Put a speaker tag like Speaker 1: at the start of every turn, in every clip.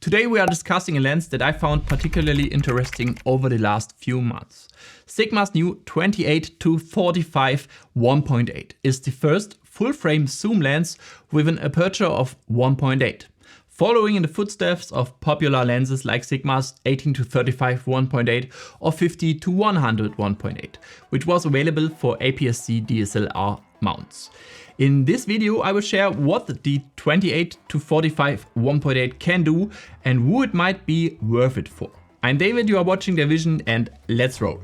Speaker 1: Today we are discussing a lens that I found particularly interesting over the last few months. Sigma's new 28-45 1.8 is the first full-frame zoom lens with an aperture of 1.8. Following in the footsteps of popular lenses like Sigma's 18-35 1.8 or 50-100 1.8, which was available for APS-C DSLR mounts. In this video I will share what the 28-45 1.8 can do and who it might be worth it for. I'm David, you are watching The Vision, and let's roll.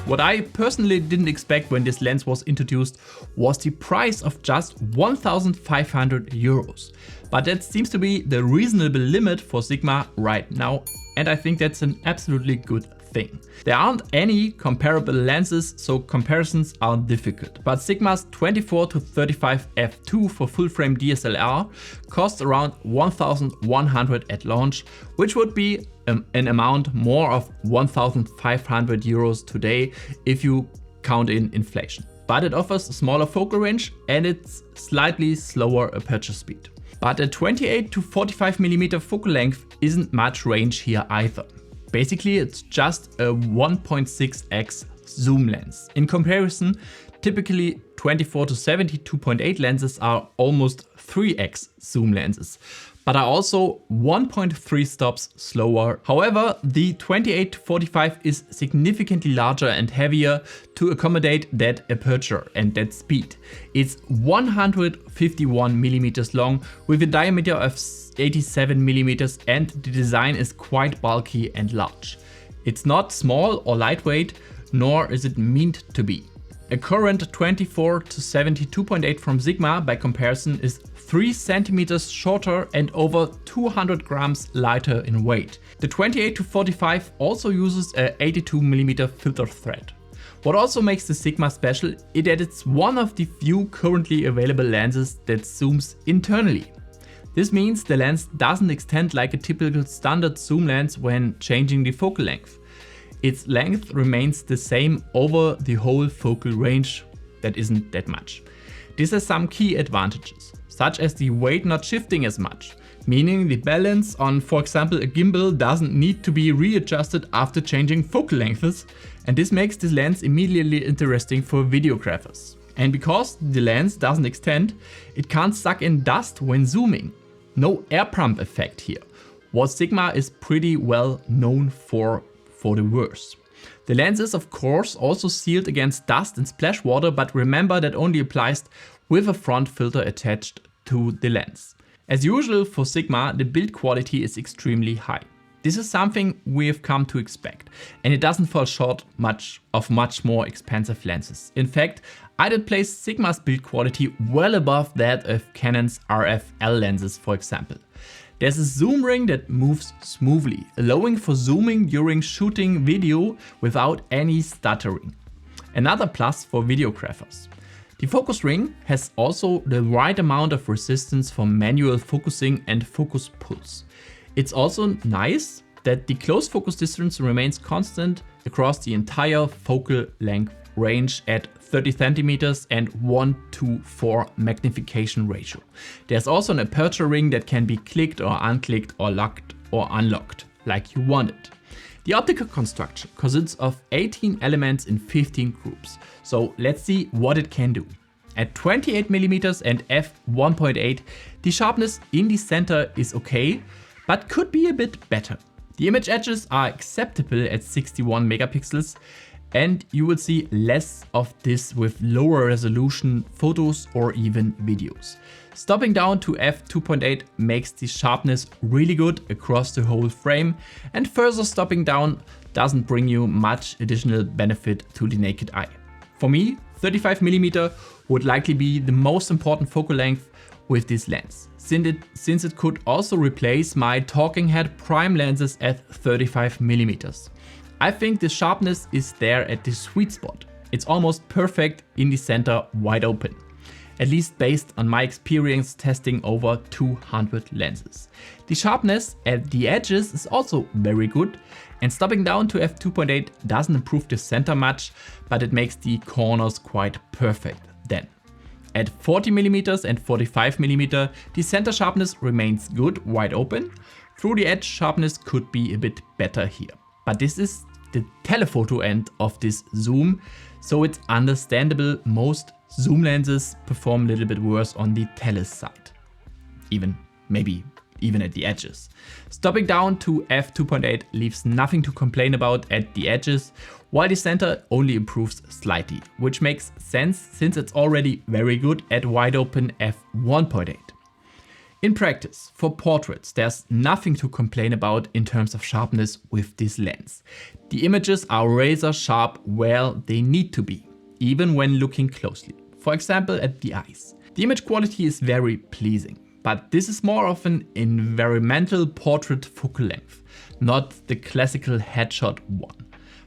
Speaker 1: What I personally didn't expect when this lens was introduced was the price of just 1,500 euros. But that seems to be the reasonable limit for Sigma right now, and I think that's an absolutely good thing. There aren't any comparable lenses, so comparisons are difficult. But Sigma's 24-35 f2 for full-frame DSLR costs around 1,100 at launch, which would be an amount more of 1,500 euros today if you count in inflation. But it offers a smaller focal range and it's slightly slower aperture speed. But a 28-45mm focal length isn't much range here either. Basically, it's just a 1.6x zoom lens. In comparison, typically 24-70 2.8 lenses are almost 3x zoom lenses, but are also 1.3 stops slower. However, the 28-45 is significantly larger and heavier to accommodate that aperture and that speed. It's 151mm long with a diameter of 87mm, and the design is quite bulky and large. It's not small or lightweight, nor is it meant to be. A current 24-70 2.8 from Sigma by comparison is 3 cm shorter and over 200 grams lighter in weight. The 28-45 also uses a 82mm filter thread. What also makes the Sigma special is that it's one of the few currently available lenses that zooms internally. This means the lens doesn't extend like a typical standard zoom lens when changing the focal length. Its length remains the same over the whole focal range. That isn't that much. This has some key advantages, such as the weight not shifting as much, meaning the balance on, for example, a gimbal doesn't need to be readjusted after changing focal lengths, and this makes this lens immediately interesting for videographers. And because the lens doesn't extend, it can't suck in dust when zooming. No air pump effect here, what Sigma is pretty well known for the worst. The lens is of course also sealed against dust and splash water, but remember that only applies with a front filter attached to the lens. As usual for Sigma, the build quality is extremely high. This is something we have come to expect, and it doesn't fall short of much more expensive lenses. In fact, I'd place Sigma's build quality well above that of Canon's RF-L lenses, for example. There's a zoom ring that moves smoothly, allowing for zooming during shooting video without any stuttering. Another plus for videographers. The focus ring has also the right amount of resistance for manual focusing and focus pulls. It's also nice that the close focus distance remains constant across the entire focal length range at 30 centimeters and 1:4 magnification ratio. There's also an aperture ring that can be clicked or unclicked or locked or unlocked like you want it. The optical construction consists of 18 elements in 15 groups. So let's see what it can do. At 28mm and f1.8, the sharpness in the center is okay, but could be a bit better. The image edges are acceptable at 61 megapixels, and you will see less of this with lower resolution photos or even videos. Stopping down to f2.8 makes the sharpness really good across the whole frame, and further stopping down doesn't bring you much additional benefit to the naked eye. For me, 35mm would likely be the most important focal length with this lens, since it could also replace my talking head prime lenses at 35mm. I think the sharpness is there at the sweet spot. It's almost perfect in the center, wide open. At least based on my experience testing over 200 lenses. The sharpness at the edges is also very good, and stopping down to f2.8 doesn't improve the center much, but it makes the corners quite perfect then. At 40mm and 45mm, the center sharpness remains good, wide open. Through the edge, sharpness could be a bit better here. But this is the telephoto end of this zoom, so it's understandable most zoom lenses perform a little bit worse on the tele side. Maybe even at the edges. Stopping down to f2.8 leaves nothing to complain about at the edges, while the center only improves slightly, which makes sense since it's already very good at wide open f1.8. In practice, for portraits, there's nothing to complain about in terms of sharpness with this lens. The images are razor sharp where they need to be, even when looking closely. For example, at the eyes. The image quality is very pleasing. But this is more of an environmental portrait focal length, not the classical headshot one.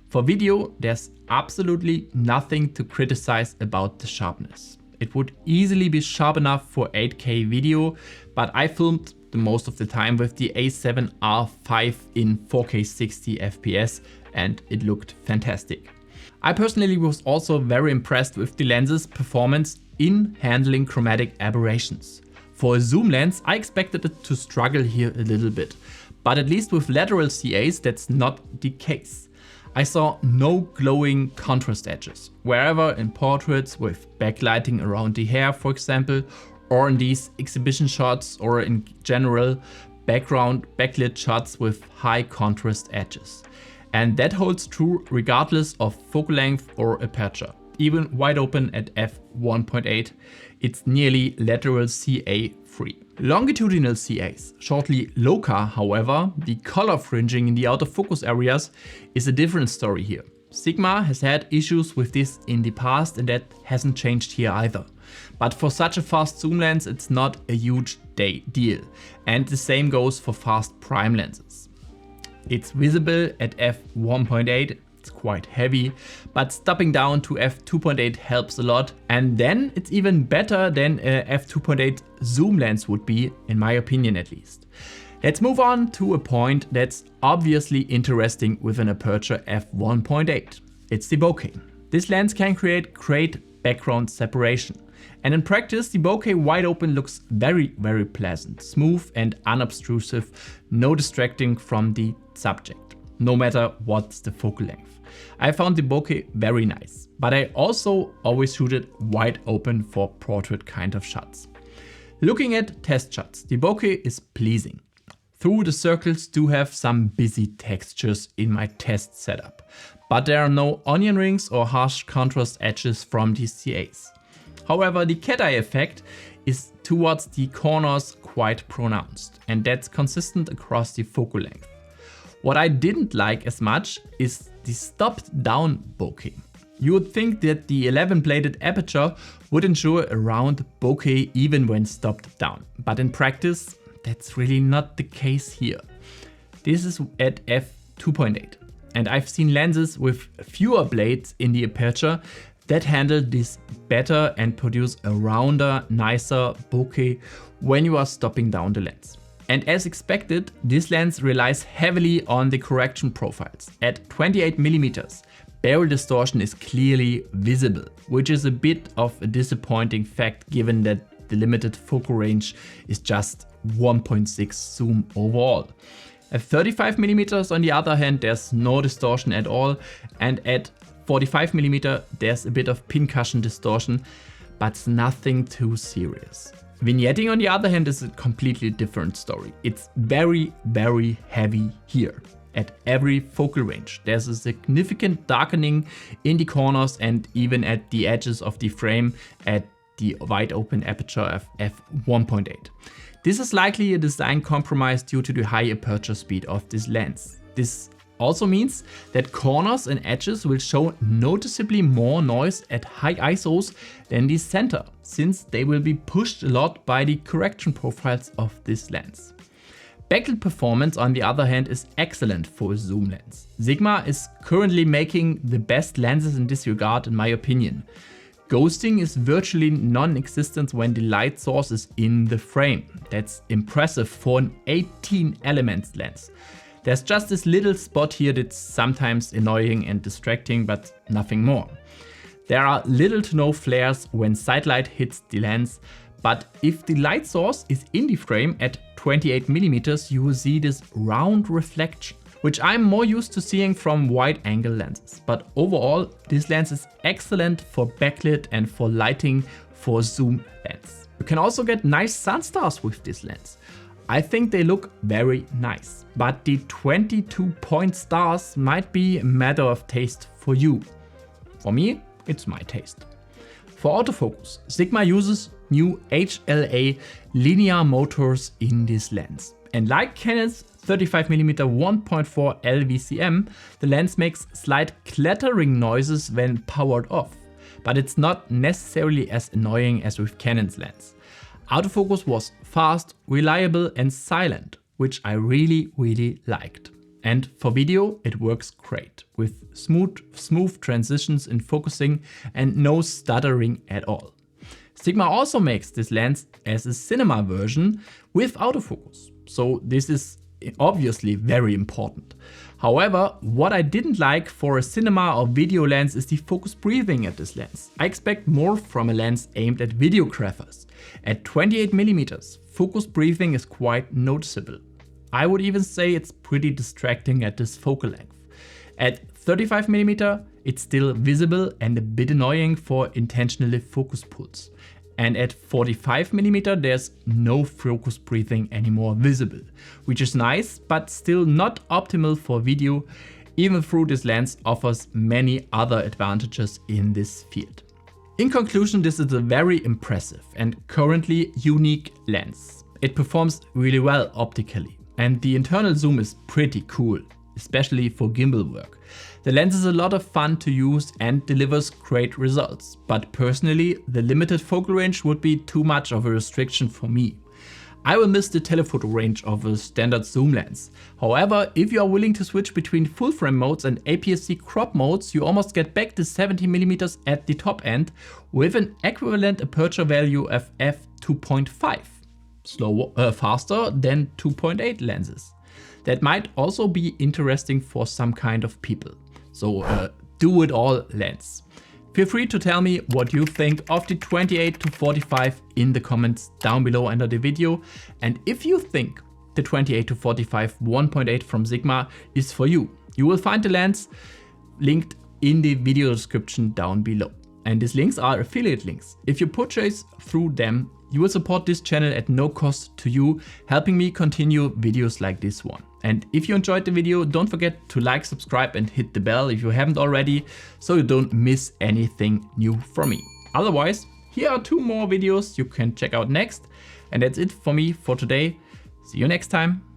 Speaker 1: For video, there's absolutely nothing to criticize about the sharpness. It would easily be sharp enough for 8K video, but I filmed the most of the time with the A7R5 in 4K 60 FPS and it looked fantastic. I personally was also very impressed with the lens's performance in handling chromatic aberrations. For a zoom lens, I expected it to struggle here a little bit, but at least with lateral CAs that's not the case. I saw no glowing contrast edges, wherever in portraits with backlighting around the hair, for example, or in these exhibition shots, or in general background backlit shots with high contrast edges. And that holds true regardless of focal length or aperture. Even wide open at f1.8, it's nearly lateral CA free. Longitudinal CAs, shortly LOCA, however, the color fringing in the autofocus areas is a different story here. Sigma has had issues with this in the past and that hasn't changed here either. But for such a fast zoom lens, it's not a huge deal. And the same goes for fast prime lenses. It's visible at f1.8. It's quite heavy, but stopping down to f2.8 helps a lot. And then it's even better than a f2.8 zoom lens would be, in my opinion at least. Let's move on to a point that's obviously interesting with an aperture f1.8. It's the bokeh. This lens can create great background separation. And in practice, the bokeh wide open looks very pleasant, smooth and unobtrusive, no distracting from the subject, no matter what's the focal length. I found the bokeh very nice, but I also always shoot it wide open for portrait kind of shots. Looking at test shots, the bokeh is pleasing. Through the circles do have some busy textures in my test setup, but there are no onion rings or harsh contrast edges from these CAs. However, the cat eye effect is towards the corners quite pronounced, and that's consistent across the focal length. What I didn't like as much is the stopped down bokeh. You would think that the 11-bladed aperture would ensure a round bokeh even when stopped down, but in practice that's really not the case here. This is at f2.8 and I've seen lenses with fewer blades in the aperture that handle this better and produce a rounder, nicer bokeh when you are stopping down the lens. And as expected, this lens relies heavily on the correction profiles. At 28mm, barrel distortion is clearly visible, which is a bit of a disappointing fact given that the limited focal range is just 1.6 zoom overall. At 35mm on the other hand, there's no distortion at all, and at 45mm there's a bit of pincushion distortion, but it's nothing too serious. Vignetting on the other hand is a completely different story. It's very heavy here. At every focal range, there's a significant darkening in the corners and even at the edges of the frame at the wide open aperture of f1.8. This is likely a design compromise due to the high aperture speed of this lens. This also means that corners and edges will show noticeably more noise at high ISOs than the center, since they will be pushed a lot by the correction profiles of this lens. Backlit Performance on the other hand is excellent for a zoom lens. Sigma is currently making the best lenses in this regard in my opinion. Ghosting is virtually non-existent when the light source is in the frame. That's impressive for an 18 elements lens. There's just this little spot here that's sometimes annoying and distracting, but nothing more. There are little to no flares when sidelight hits the lens, but if the light source is in the frame at 28mm, you will see this round reflection, which I'm more used to seeing from wide angle lenses. But overall, this lens is excellent for backlit and for lighting for zoom lens. You can also get nice sun stars with this lens. I think they look very nice, but the 22-point stars might be a matter of taste for you. For me, it's my taste. For autofocus, Sigma uses new HLA linear motors in this lens. And like Canon's 35mm 1.4 LVCM, the lens makes slight clattering noises when powered off, but it's not necessarily as annoying as with Canon's lens. Autofocus was fast, reliable and silent, which I really liked. And for video, it works great, with smooth transitions in focusing and no stuttering at all. Sigma also makes this lens as a cinema version with autofocus, so this is obviously very important. However, what I didn't like for a cinema or video lens is the focus breathing at this lens. I expect more from a lens aimed at videographers. At 28mm, focus breathing is quite noticeable. I would even say it's pretty distracting at this focal length. At 35mm, it's still visible and a bit annoying for intentionally focus pulls. And at 45mm, there's no focus breathing anymore visible, which is nice, but still not optimal for video, even though this lens offers many other advantages in this field. In conclusion, this is a very impressive and currently unique lens. It performs really well optically, and the internal zoom is pretty cool, especially for gimbal work. The lens is a lot of fun to use and delivers great results, but personally, the limited focal range would be too much of a restriction for me. I will miss the telephoto range of a standard zoom lens. However, if you are willing to switch between full frame modes and APS-C crop modes, you almost get back to 70mm at the top end with an equivalent aperture value of f2.5, faster than 2.8 lenses. That might also be interesting for some kind of people. So do it all lens. Feel free to tell me what you think of the 28-45 in the comments down below under the video. And if you think the 28-45 1.8 from Sigma is for you, you will find the lens linked in the video description down below. And these links are affiliate links. If you purchase through them, you will support this channel at no cost to you, helping me continue videos like this one. And if you enjoyed the video, don't forget to like, subscribe and hit the bell if you haven't already, so you don't miss anything new from me. Otherwise, here are 2 more videos you can check out next. And that's it for me for today. See you next time.